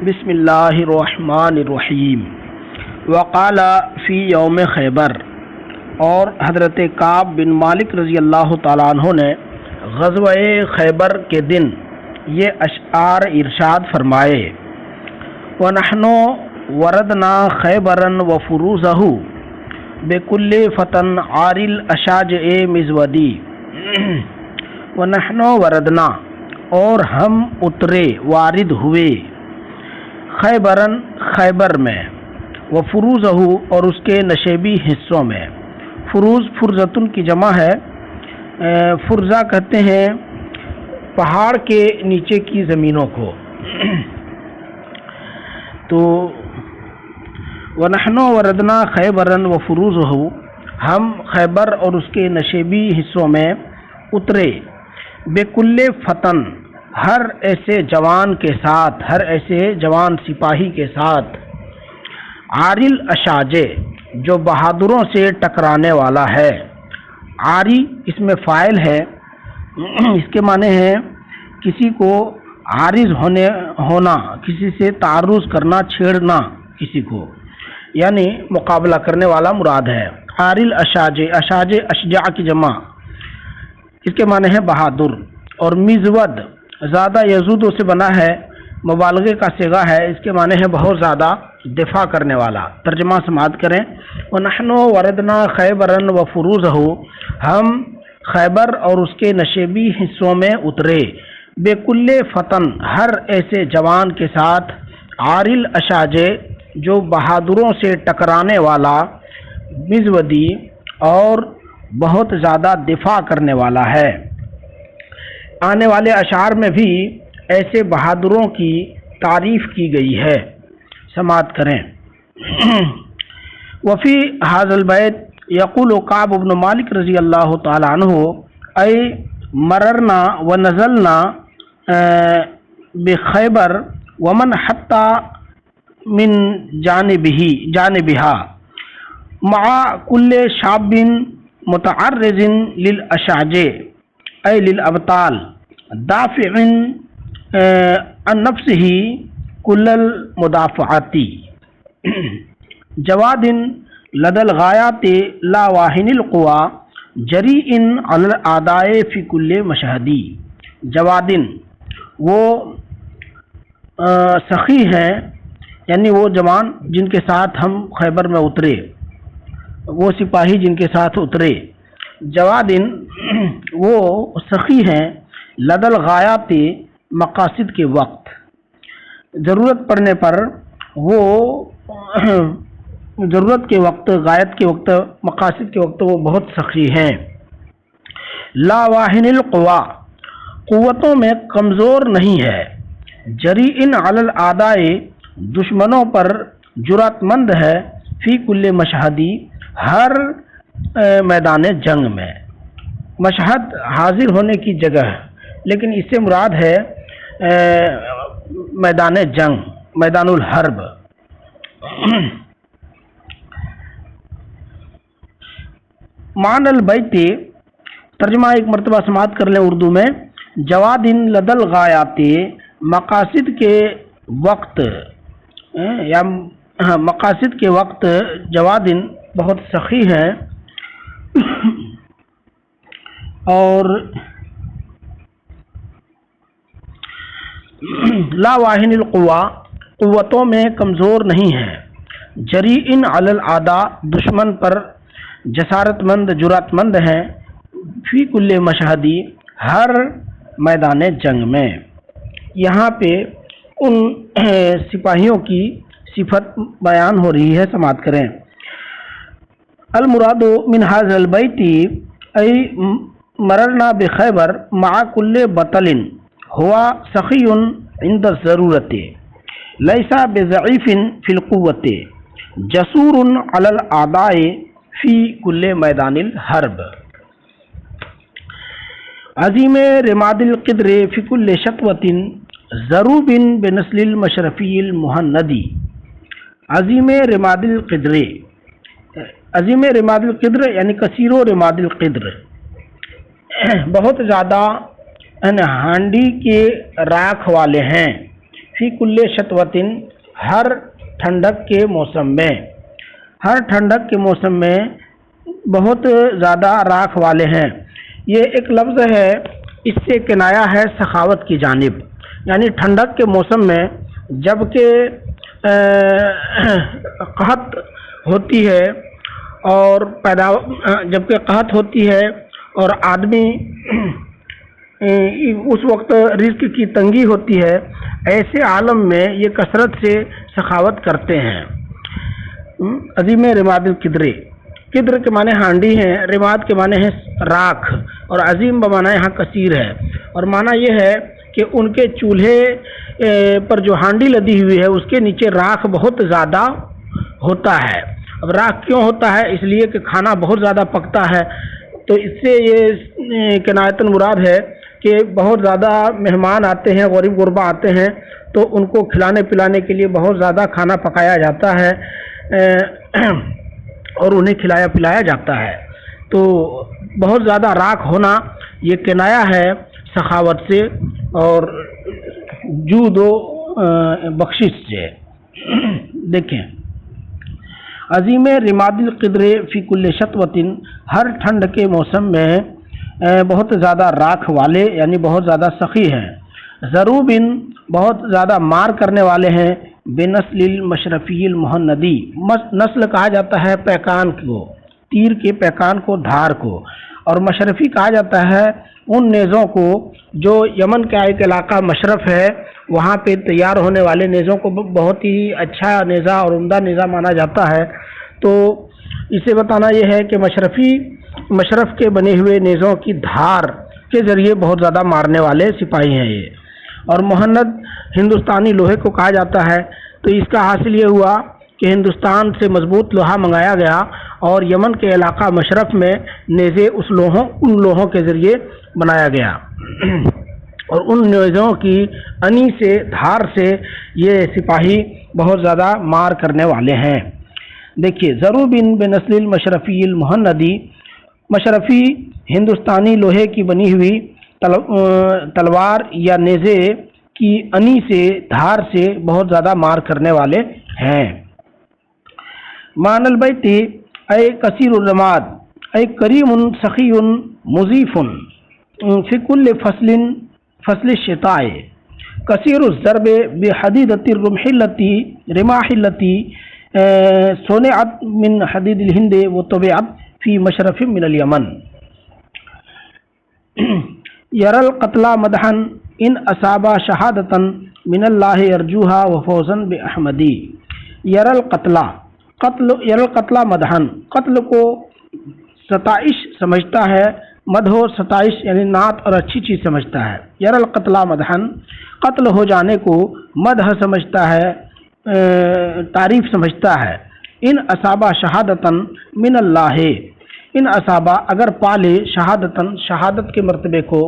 بسم اللہ الرحمن الرحیم۔ وقال فی یوم خیبر، اور حضرت کعب بن مالک رضی اللہ تعالیٰ عنہ نے غزوہ خیبر کے دن یہ اشعار ارشاد فرمائے: وَنَحْنُ وَرَدْنَا خَيْبَرًا وَفُرُوزَهُ بِكُلِّ فَتًى عَارِ الْأَشَاجِعِ مِزْوَدِي۔ وَنَحْنُ وَرَدْنَا، اور ہم اترے، وارد ہوئے، خیبرن، خیبر میں، وفروزہ، اور اس کے نشیبی حصوں میں۔ فروز فرزتن کی جمع ہے۔ فرزہ کہتے ہیں پہاڑ کے نیچے کی زمینوں کو۔ تو وَنَحْنُ وَرَدْنَا خَيْبَرًا وَفُرُوزَهُ، ہم خیبر اور اس کے نشیبی حصوں میں اترے، بِكُلِّ فَتًى، ہر ایسے جوان کے ساتھ، ہر ایسے جوان سپاہی کے ساتھ، عاری الاشاجع، جو بہادروں سے ٹکرانے والا ہے۔ عاری اس میں فاعل ہے، اس کے معنی ہے کسی کو عارض ہونا، کسی سے تعرض کرنا، چھیڑنا کسی کو، یعنی مقابلہ کرنے والا مراد ہے۔ عاری الاشاجع، اشاجع اشجع کی جمع، اس کے معنی ہے بہادر۔ اور مزود زیادہ یزود سے بنا ہے، مبالغے کا صیغہ ہے، اس کے معنی ہے بہت زیادہ دفاع کرنے والا۔ ترجمہ سماعت کریں: وَنَحْنُ وَرَدْنَا خَيْبَرًا وَفُرُوزَهُ، ہم خیبر اور اس کے نشیبی حصوں میں اترے، بِكُلِّ فَتًى، ہر ایسے جوان کے ساتھ، عاری الاشاجع، جو بہادروں سے ٹکرانے والا، مزودی، اور بہت زیادہ دفاع کرنے والا ہے۔ آنے والے اشعار میں بھی ایسے بہادروں کی تعریف کی گئی ہے، سماعت کریں۔ وفی ھذا البیت یقول کعب بن مالک رضی اللہ تعالی عنہ: اے مررنا ونزلنا بخیبر ومن حتی من جانبها مع کل شاب متعرض للاشاجع، اے للابطال، دافع عن نفسه کل المدافعات، جواد لدى الغایات لا واہن القوى، جریء علی الاعداء فی کل مشہد۔ جواد وہ سخی ہیں، یعنی وہ جوان جن کے ساتھ ہم خیبر میں اترے، وہ سپاہی جن کے ساتھ اترے۔ جواد وہ سخی ہیں، لدى الغایات، مقاصد کے وقت، ضرورت پڑنے پر وہ ضرورت کے وقت، غایت کے وقت، مقاصد کے وقت وہ بہت سخی ہیں۔ لا واہن القوا، قوتوں میں کمزور نہیں ہے۔ جریء علی الاعداء، دشمنوں پر جرأت مند ہے، فی کل مشہدی، ہر میدان جنگ میں۔ مشہد حاضر ہونے کی جگہ ہے، لیکن اس سے مراد ہے میدان جنگ، میدان الحرب۔ معنی البیت، ترجمہ ایک مرتبہ سماعت کر لیں اردو میں: جواد لدى الغایات، مقاصد کے وقت، یا مقاصد کے وقت جواد بہت سخی ہیں، اور لا واہن القوا، قوتوں میں کمزور نہیں ہے۔ جریء علی الاعداء، دشمن پر جسارت مند، جرأت مند ہیں، فی کل مشہدی، ہر میدان جنگ میں۔ یہاں پہ ان سپاہیوں کی صفت بیان ہو رہی ہے، سماعت کریں۔ المراد من ھذا البیت ای مررنا بخیبر مع کل بطل ہوا سخی عند الضرورت لیس بضعیف فی القوت جسور علی الاعداء فی کل میدان الحرب۔ عظیم رماد القدر فی کل شطوۃ ضروب بنسل المشرفی المہندی۔ عظیم رماد القدر، عظیم رماد القدر یعنی کثیر و رماد القدر، بہت زیادہ ہانڈی کے راکھ والے ہیں، فی کل شتوتن ہر ٹھنڈک کے موسم میں، ہر ٹھنڈک کے موسم میں بہت زیادہ راکھ والے ہیں۔ یہ ایک لفظ ہے، اس سے کنایا ہے سخاوت کی جانب، یعنی ٹھنڈک کے موسم میں جب کہ قحط ہوتی ہے اور جب کہ قحط ہوتی ہے اور آدمی اس وقت رزق کی تنگی ہوتی ہے، ایسے عالم میں یہ کثرت سے سخاوت کرتے ہیں۔ عظیم رماد القدر، قدر کے معنی ہانڈی ہیں، رماد کے معنی ہے راکھ، اور عظیم بمعنی یہاں کثیر ہے، اور معنی یہ ہے کہ ان کے چولہے پر جو ہانڈی لدی ہوئی ہے اس کے نیچے راکھ بہت زیادہ ہوتا ہے۔ اب راکھ کیوں ہوتا ہے؟ اس لیے کہ کھانا بہت زیادہ پکتا ہے، تو اس سے یہ کنایتاً مراد ہے کہ بہت زیادہ مہمان آتے ہیں، غریب غربا آتے ہیں، تو ان کو کھلانے پلانے کے لیے بہت زیادہ کھانا پکایا جاتا ہے اور انہیں کھلایا پلایا جاتا ہے۔ تو بہت زیادہ راکھ ہونا یہ کنایا ہے سخاوت سے اور جود و بخشش سے۔ دیکھیں، عظیم رماد القدر فی کل شتوتن، ہر ٹھنڈ کے موسم میں بہت زیادہ راکھ والے یعنی بہت زیادہ سخی ہیں۔ ضروبن، بہت زیادہ مار کرنے والے ہیں۔ بنسل المشرفی المہندی، نسل کہا جاتا ہے پیکان کو، تیر کے پیکان کو، دھار کو، اور مشرفی کہا جاتا ہے ان نیزوں کو جو یمن کا ایک علاقہ مشرف ہے، وہاں پہ تیار ہونے والے نیزوں کو بہت ہی اچھا نیزہ اور عمدہ نیزہ مانا جاتا ہے۔ تو اسے بتانا یہ ہے کہ مشرف کے بنے ہوئے نیزوں کی دھار کے ذریعے بہت زیادہ مارنے والے سپاہی ہیں یہ۔ اور مہند ہندوستانی لوہے کو کہا جاتا ہے، تو اس کا حاصل یہ ہوا کہ ہندوستان سے مضبوط لوہا منگایا گیا اور یمن کے علاقہ مشرف میں نیزے ان لوہوں کے ذریعے بنایا گیا، اور ان نیزوں کی انی سے، دھار سے یہ سپاہی بہت زیادہ مار کرنے والے ہیں۔ دیکھیے، ضروب بنسل المشرفی المہندی، مشرفی ہندوستانی لوہے کی بنی ہوئی تلوار یا نیزے کی انی سے، دھار سے بہت زیادہ مار کرنے والے ہیں۔ مان البیت، اے کثیر الرماد، اے کریم سخی مضیف فی کل فصل الشتاء، کثیر الضرب بحدیدۃ رماح التی صنعت من حدید الہند وطبعت فی مشرف من الیمن، یری القتلی مدحا ان اصاب شہادۃ من اللہ یرجوہا وفوزا باحمدی۔ یری القتلی مدحا، قتل کو ستائش سمجھتا ہے، مدح و ستائش یعنی نعت اور اچھی چیز سمجھتا ہے۔ یری القتلی مدحا، قتل ہو جانے کو مدح سمجھتا ہے، تعریف سمجھتا ہے۔ ان اصابہ شہادتن من اللہ، ان اصابہ اگر پالے، شہادتن شہادت کے مرتبے کو،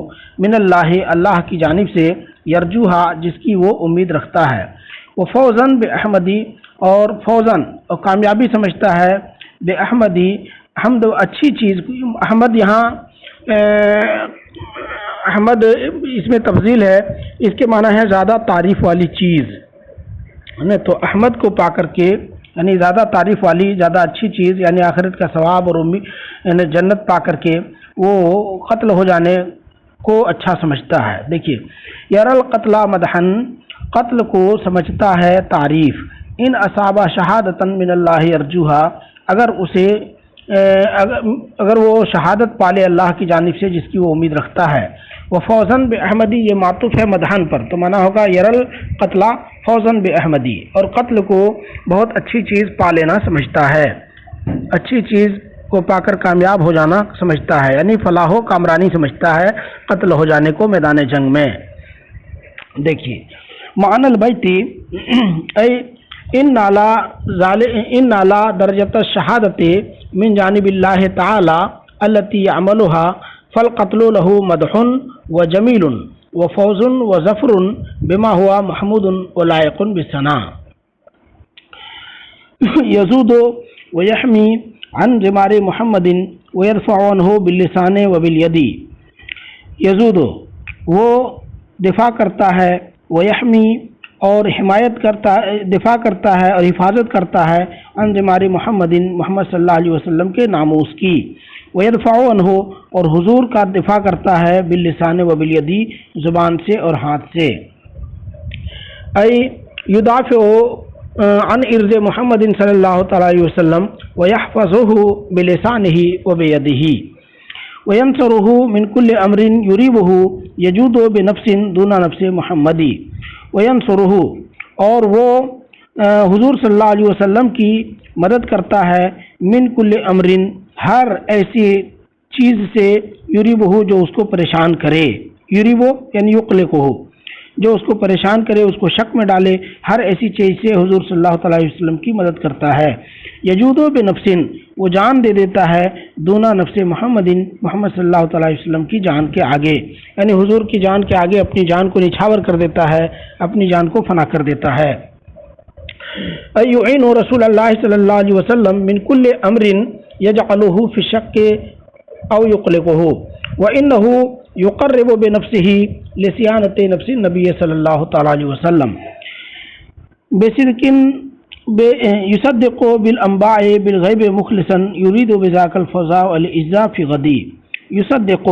من اللہ اللہ کی جانب سے، یرجوہا جس کی وہ امید رکھتا ہے، وہ فوزن بے احمدی اور فوزن اور کامیابی سمجھتا ہے، بے احمدی حمد و اچھی چیز۔ احمد یہاں احمد اس میں تفضیل ہے، اس کے معنی ہے زیادہ تعریف والی چیز، تو احمد کو پا کر کے یعنی زیادہ تعریف والی، زیادہ اچھی چیز یعنی آخرت کا ثواب اور امید یعنی جنت پا کر کے وہ قتل ہو جانے کو اچھا سمجھتا ہے۔ دیکھیے، یری القتلی مدحا، قتل کو سمجھتا ہے تعریف، ان اصابہ شہادتن من اللہ یرجوہا اگر وہ شہادت پالے اللہ کی جانب سے جس کی وہ امید رکھتا ہے۔ وہ فوزن بے احمدی، یہ معطوف ہے مدحن پر، تو مانا ہوگا یری القتلی فوزن بے احمدی، اور قتل کو بہت اچھی چیز پا لینا سمجھتا ہے، اچھی چیز کو پا کر کامیاب ہو جانا سمجھتا ہے، یعنی فلاح و کامرانی سمجھتا ہے قتل ہو جانے کو میدان جنگ میں۔ دیکھیے، معنی البیت، اے ان نالا درجۃ الشہادت من جانب اللہ تعالی التی یعملها فالقتل له مدح وجمیل وفوز وظفر بما هو محمود ولائق بالثناء، یزود ویحمی عن غمار محمد ویرفع عنہ باللسان وبالید، یزود وہ دفاع کرتا ہے، ویحمی اور حمایت کرتا دفاع کرتا ہے اور حفاظت کرتا ہے عن دمار محمد محمد صلی اللہ علیہ وسلم کے ناموس کی، ویدفع عنہ اور حضور کا دفاع کرتا ہے باللسان و بالیدی زبان سے اور ہاتھ سے، ای یدافع عن ارض محمد صلی اللہ تعالی علیہ وسلم ویحفظہ بلسانہ و بیدہ وینصرہ من کل امر یریبہ یجود بنفس دون نفس محمدی وینصرہ اور وہ حضور صلی اللہ علیہ وسلم کی مدد کرتا ہے من کل امر ہر ایسی چیز سے یریبہ جو اس کو پریشان کرے، یریبہ یعنی یقلقہ جو اس کو پریشان کرے، اس کو شک میں ڈالے، ہر ایسی چیز سے حضور صلی اللہ تعالی علیہ وسلم کی مدد کرتا ہے، یجود بنفس وہ جان دے دیتا ہے دونا نفس محمد محمد صلی اللہ تعالی علیہ وسلم کی جان کے آگے، یعنی حضور کی جان کے آگے اپنی جان کو نچھاور کر دیتا ہے، اپنی جان کو فنا کر دیتا ہے۔ ایعین رسول اللہ صلی اللہ علیہ وسلم من کل امر یجعلہ فی الشک او یقلقہ وانہ یقرب بنفسہ لصیانۃ نفس النبی صلی اللہ تعالی علیہ وسلم بصدق یصدق بالانباء بالغیب مخلصا یرید بذاک الفوزا والعزا فی غدی، یصدق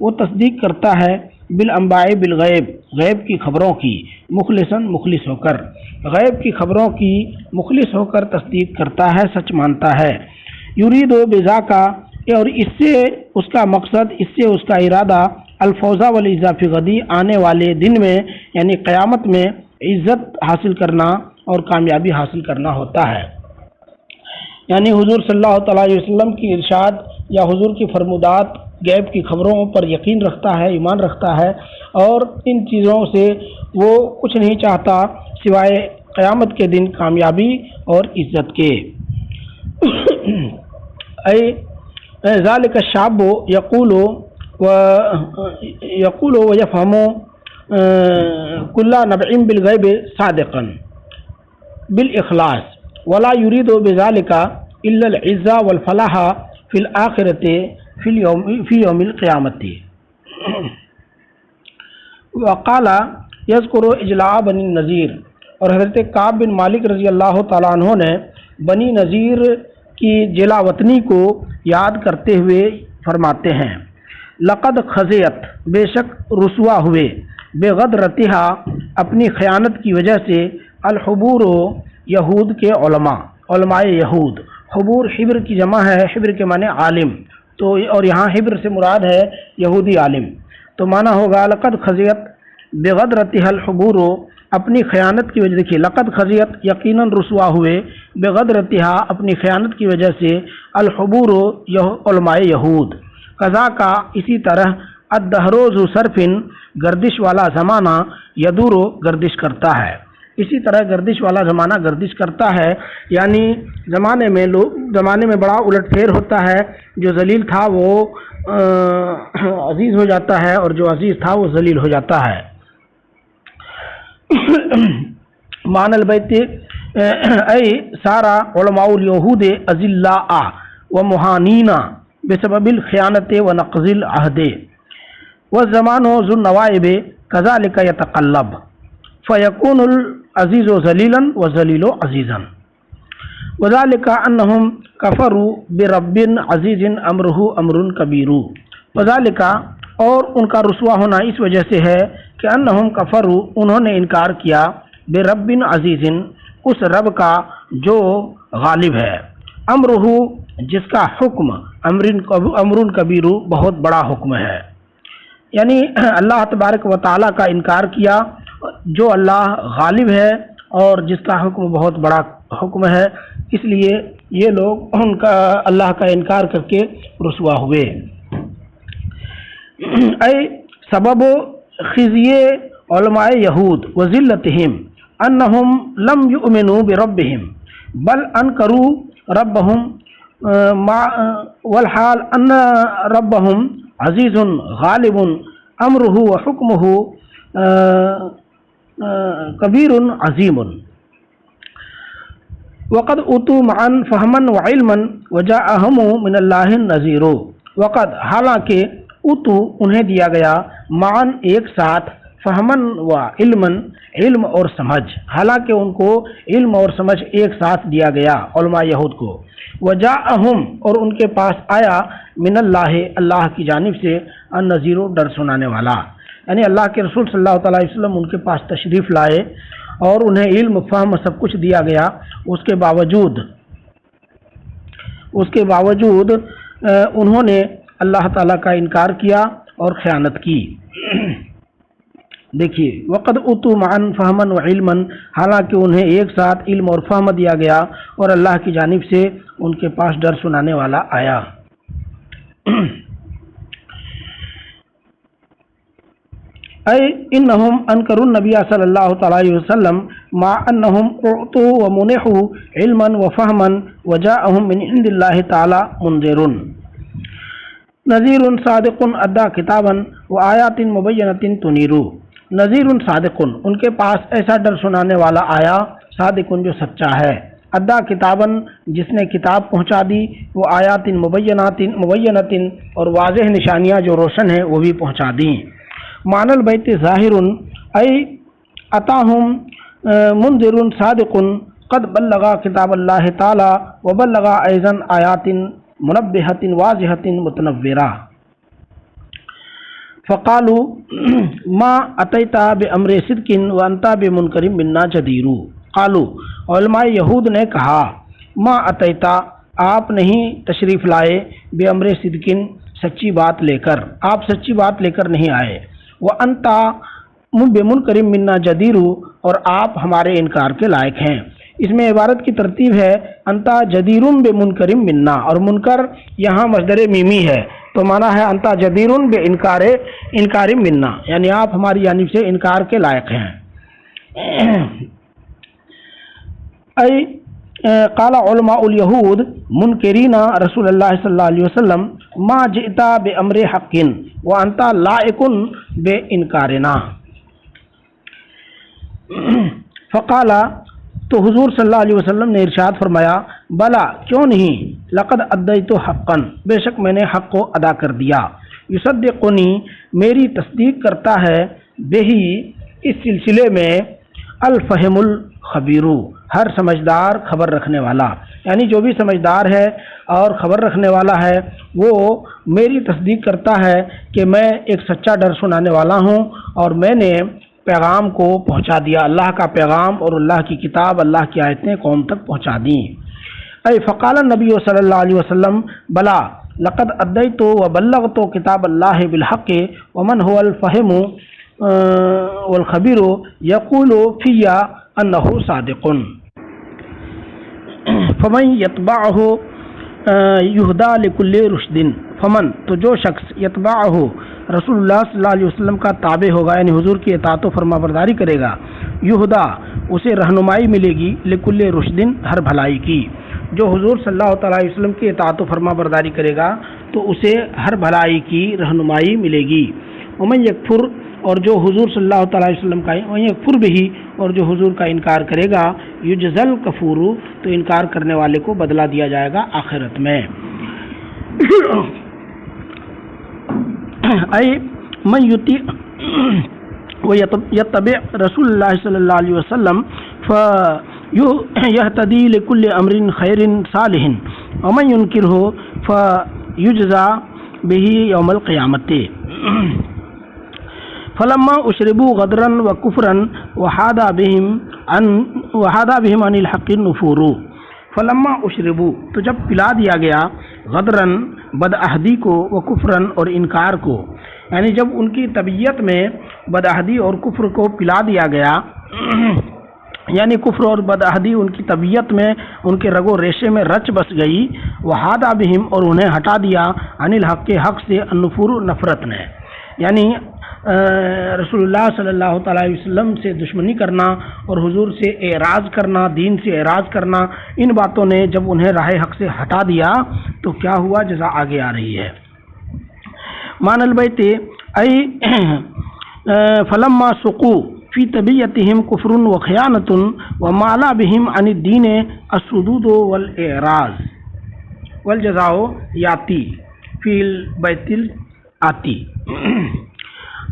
وہ تصدیق کرتا ہے بالانباء بالغیب غیب کی خبروں کی، مخلصا مخلص ہو کر، غیب کی خبروں کی مخلص ہو کر تصدیق کرتا ہے، سچ مانتا ہے، یرید بذاک اور اس سے اس کا مقصد، اس سے اس کا ارادہ الفوزا والعزا فی غدی آنے والے دن میں یعنی قیامت میں عزت حاصل کرنا اور کامیابی حاصل کرنا ہوتا ہے۔ یعنی حضور صلی اللہ تعالیٰ علیہ وسلم کی ارشاد یا حضور کی فرمودات غیب کی خبروں پر یقین رکھتا ہے، ایمان رکھتا ہے، اور ان چیزوں سے وہ کچھ نہیں چاہتا سوائے قیامت کے دن کامیابی اور عزت کے۔ ذالک الشاب یقول ویفہم کل نبع بالغیب صادقا بالاخلاص ولا یرید بذالک الا العزا والفلاح فی الآخرۃ فی یوم القیامت۔ وقال یذکر اجلاء بنی النذیر، اور حضرت کعب بن مالک رضی اللہ تعالیٰ عنہ نے بنی نذیر کی جلا وطنی کو یاد کرتے ہوئے فرماتے ہیں، لقد خزیت بے شک رسوا ہوئے، بغدرتہا اپنی خیانت کی وجہ سے، الحبور یہود کے علماء یہود، حبور حبر کی جمع ہے، حبر کے معنی عالم، تو اور یہاں حبر سے مراد ہے یہودی عالم، تو معنی ہوگا لقد خزیت بغدرتہا الحبور اپنی خیانت کی وجہ، دیکھیے لقد خزیت یقیناً رسوا ہوئے، بغدرتہا اپنی خیانت کی وجہ سے، الحبور علماء یہود، قضا کا اسی طرح، الدہر ذو صرف گردش والا زمانہ، یدور گردش کرتا ہے، اسی طرح گردش والا زمانہ گردش کرتا ہے، یعنی زمانے میں بڑا الٹ پھیر ہوتا ہے، جو ذلیل تھا وہ عزیز ہو جاتا ہے اور جو عزیز تھا وہ ذلیل ہو جاتا ہے۔ معنی البیت ای سارا علماء الیہود اذلاء و مہانینا بسبب الخیانت و نقض العہد والزمان ذو النوائب کذالک یتقلب فیکون العزیز ذلیلا والذلیل عزیزا وذالک انہم کفروا برب عزیز امرہ امر کبیر، وذالک اور ان کا رسوا ہونا اس وجہ سے ہے کہ انہم کفروا انہوں نے انکار کیا، برب عزیز اس رب کا جو غالب ہے، امرہ جس کا حکم امر کبیر بہت بڑا حکم ہے، یعنی اللہ تبارک و تعالیٰ کا انکار کیا جو اللہ غالب ہے اور جس کا حکم بہت بڑا حکم ہے، اس لیے یہ لوگ ان کا اللہ کا انکار کر کے رسوا ہوئے۔ اے سبب خزی علماء یہود و ذلتہم انہم لم یؤمنوا بربہم بل انکروا ربہم والحال ان ربہم عزیز غالب امرہ و حکمہ کبیر عظیم، وقد اتوا معا فہما وعلما وجاءہم من اللہ النذیر، وقد حالانکہ اتو انہیں دیا گیا معا ایک ساتھ، فہمن و علمن، علم اور سمجھ، حالانکہ ان کو علم اور سمجھ ایک ساتھ دیا گیا علماء یہود کو۔ وجاءہم، اور ان کے پاس آیا، من اللہ، اللہ کی جانب سے، النذیر، ڈر سنانے والا، یعنی اللہ کے رسول صلی اللہ تعالیٰ علیہ وسلم ان کے پاس تشریف لائے اور انہیں علم فہم سب کچھ دیا گیا، اس کے باوجود انہوں نے اللہ تعالیٰ کا انکار کیا اور خیانت کی۔ دیکھیے، وقد اتوا معا فہما و علما، حالانکہ انہیں ایک ساتھ علم اور فہم دیا گیا اور اللہ کی جانب سے ان کے پاس ڈر سنانے والا آیا۔ اے انہم انکروا النبی صلی اللہ تعالی علیہ وسلم مع انہم اعطوا ومنحوا علما وفہما وجاءہم من عند اللہ تعالی منذر نذیر صادق ادى کتابا وآیات مبینۃ تنیر۔ نذیر صادق، ان کے پاس ایسا ڈر سنانے والا آیا، صادق جو سچا ہے، ادا کتاباً جس نے کتاب پہنچا دی، وہ آیات مبینات اور واضح نشانیاں جو روشن ہیں وہ بھی پہنچا دیں۔ معنی البیت ظاہر ای اتاہم منذر صادق قد بلغ کتاب اللہ تعالی وبلغ ایضا آیات منبہۃ واضحۃ متنورہ۔ فقالوا ما اتیت بامر صدق وانت بمنکر منا جدیر۔ قالوا، علماء یہود نے کہا، ما اتیتا، آپ نہیں تشریف لائے، بامر صدق، سچی بات لے کر، آپ سچی بات لے کر نہیں آئے، وانت بمنکر منا جدیر، اور آپ ہمارے انکار کے لائق ہیں۔ اس میں عبارت کی ترتیب ہے انتا جدیر بمنکر منا، اور منکر یہاں مصدر میمی ہے تو معنی ہے انتا جدیر بے انکار منا، یعنی آپ ہماری جانب سے انکار کے لائق ہیں۔ ای قال علماء الیہود منکرین رسول اللہ صلی اللہ علیہ وسلم ما جئت بامر حق وانت لائق بے انکارنا۔ فقال، تو حضور صلی اللہ علیہ وسلم نے ارشاد فرمایا، بلا، کیوں نہیں، لقد ادیت حقا، بے شک میں نے حق کو ادا کر دیا، یصدقنی، میری تصدیق کرتا ہے، بہی، اس سلسلے میں، الفہم الخبیر، ہر سمجھدار خبر رکھنے والا، یعنی جو بھی سمجھدار ہے اور خبر رکھنے والا ہے وہ میری تصدیق کرتا ہے کہ میں ایک سچا ڈر سنانے والا ہوں اور میں نے پیغام کو پہنچا دیا، اللہ کا پیغام اور اللہ کی کتاب، اللہ کی آیتیں قوم تک پہنچا دیں۔ اے فقال النبی صلی اللہ علیہ وسلم، بلا، لقد ادیت وبلغت کتاب اللہ بالحق ومن هو الفہم والخبیر یقول فی انہ صادق فمن یتبعہ یہدی لکل رشد۔ فمن، تو جو شخص، یتبعہ، رسول اللہ صلی اللہ علیہ وسلم کا تابع ہوگا، یعنی حضور کی اطاعت و فرما برداری کرے گا، یہدا، اسے رہنمائی ملے گی، لکل رشد، ہر بھلائی کی۔ جو حضور صلی اللہ تعالیٰ علیہ وسلم کی اطاعت و فرما برداری کرے گا تو اسے ہر بھلائی کی رہنمائی ملے گی۔ ومن یکفر، اور جو حضور صلی اللہ تعالیٰ علیہ وسلم کا، ومن یکفر بھی، اور جو حضور کا انکار کرے گا، یجزل کفور، تو انکار کرنے والے کو بدلہ دیا جائے گا آخرت میں۔ اے من یطیع ویتبع رسول اللہ صلی اللہ علیہ وسلم فیہتدی لکل امر خیر صالح ومن ینکرہ فیجزا بہ یوم القیامت۔ فلما اشربوا غدرا وکفرا وحاد بہم عن الحق النفور۔ فلما اشربوا، تو جب پلا دیا گیا، غدرن، بدعہدی کو، وکفرن، اور انکار کو، یعنی جب ان کی طبیعت میں بدعہدی اور کفر کو پلا دیا گیا، یعنی کفر اور بدعہدی ان کی طبیعت میں، ان کے رگ و ریشے میں رچ بس گئی، وحاد بہم، اور انہیں ہٹا دیا، عن الحق، حق سے، النفور، نفرت نے، یعنی رسول اللہ صلی اللہ تعالیٰ علیہ وسلم سے دشمنی کرنا اور حضور سے اعراض کرنا، دین سے اعراض کرنا، ان باتوں نے جب انہیں راہ حق سے ہٹا دیا تو کیا ہوا، جزا آگے آ رہی ہے۔ معنی البیت ای فلما سقوا فی طبیعتہم کفر وخیانۃ ومالا بہم عن الدین الصدود والاعراض والجزاء یاتی فی البیت آتی۔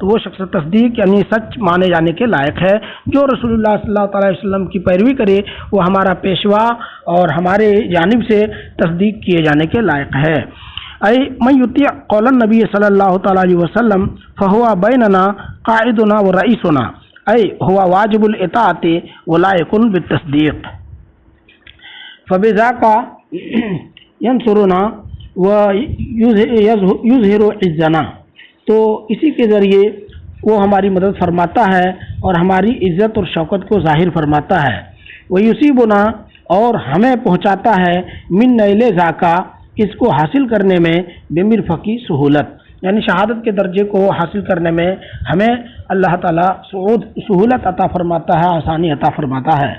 تو وہ شخص تصدیق یعنی سچ مانے جانے کے لائق ہے۔ جو رسول اللہ صلی اللہ تعالی وسلم کی پیروی کرے وہ ہمارا پیشوا اور ہمارے جانب سے تصدیق کیے جانے کے لائق ہے۔ اے من یطیع قول النبی صلی اللہ تعالی علیہ وسلم فہو بیننا قائدنا و رئیسنا اے ہوا واجب الاطاعت ولا یکن بالتصدیق فبذاک ینصرنا ویظہر عزنا، تو اسی کے ذریعے وہ ہماری مدد فرماتا ہے اور ہماری عزت اور شوکت کو ظاہر فرماتا ہے۔ ویصیبنا، اور ہمیں پہنچاتا ہے من نیل ذاکا، اس کو حاصل کرنے میں بمرفقی سہولت، یعنی شہادت کے درجے کو حاصل کرنے میں ہمیں اللہ تعالیٰ سہولت عطا فرماتا ہے، آسانی عطا فرماتا ہے۔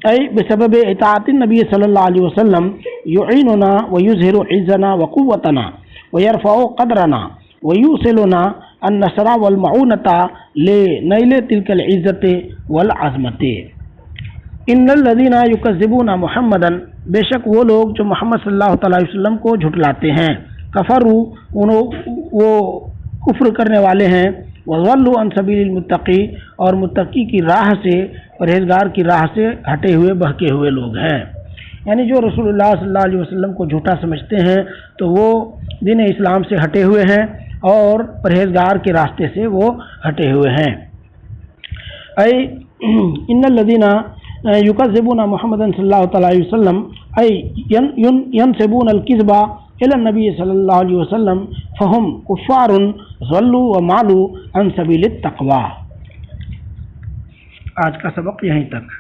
اے بسبب اطاعت النبی صلی اللہ علیہ وسلم یعیننا ویظہر عزنا وقوتنا ویرفع قدرنا ویوصلنا النصر والمعونۃ لنیل تلک العزت والعظمت۔ ان الذین یکذبون محمدا، بے شک وہ لوگ جو محمد صلی اللہ تعالی وسلم کو جھٹلاتے ہیں، کفروا، وہ کفر کرنے والے ہیں، وضلوا عن سبیل المتقی، اور متقی کی راہ سے، پرہیزگار کی راہ سے ہٹے ہوئے بہکے ہوئے لوگ ہیں۔ یعنی جو رسول اللہ صلی اللہ علیہ وسلم کو جھوٹا سمجھتے ہیں تو وہ دین اسلام سے ہٹے ہوئے ہیں اور پرہیزگار کے راستے سے وہ ہٹے ہوئے ہیں۔ اے ان الذین یکذبون محمد صلی اللہ تعالی علیہ وسلم اے ینسبون الکذب الی النبی صلی اللہ علیہ وسلم فہم کفار ضلوا ومالوا عن سبیل التقوی۔ آج کا سبق یہیں تک۔